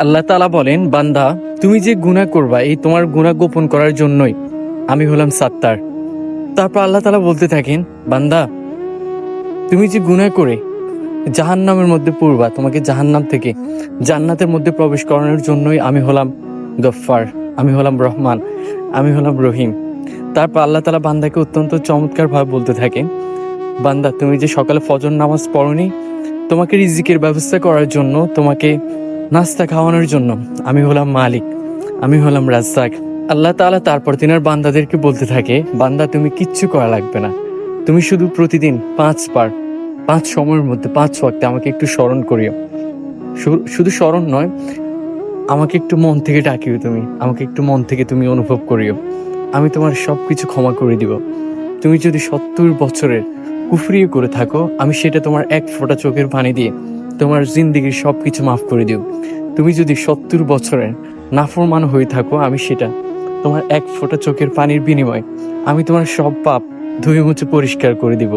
আল্লাহ তাআলা বলেন, বান্দা তুমি যে গুনাহ করবা এই তোমার গুনাহ গোপন করার জন্যই আমি হলাম সাত্তার। তারপর আল্লাহ তাআলা বলতে থাকেন, বান্দা তুমি যে গুনাহ করে জাহান্নামের মধ্যে পড়বা, তোমাকে জাহান্নাম থেকে জান্নাতের মধ্যে প্রবেশ করানোর জন্যই আমি হলাম গফফার, আমি হলাম রহমান, আমি হলাম রহিম। তারপর আল্লাহ তাআলা বান্দাকে অত্যন্ত চমৎকার ভাবে বলতে থাকেন, বান্দা তুমি যে সকালে ফজর নামাজ পড়নি, তোমাকে রিজিকের ব্যবস্থা করার জন্য, তোমাকে নাস্তা খাওয়ানোর জন্য আমি হলাম মালিক, আমি হলাম রাজ্জাক। আল্লাহ তাআলা তারপর তিনার বান্দাদেরকে বলতে থাকে, বান্দা তুমি কিচ্ছু করা লাগবে না, তুমি শুধু প্রতিদিন 5 বার 5 সময়ের মধ্যে 5 ওয়াক্তে আমাকে একটু স্মরণ করিও। শুধু স্মরণ নয়, আমাকে একটু মন থেকে ডাকিও, তুমি আমাকে একটু মন থেকে তুমি অনুভব করিও, আমি তোমার সবকিছু ক্ষমা করে দিব। তুমি যদি 70 বছরের কুফরিও করে থাকো, আমি সেটা তোমার এক ফোঁটা চোখের পানি দিয়ে তোমার জিন্দেগির সবকিছু মাফ করে দিব। তুমি যদি 70 বছরের নাফরমান হয়ে থাকো, আমি সেটা তোমার এক ফোঁটা চোখের পানির বিনিময়ে আমি তোমার সব পাপ ধুয়ে মুছে পরিষ্কার করে দিব।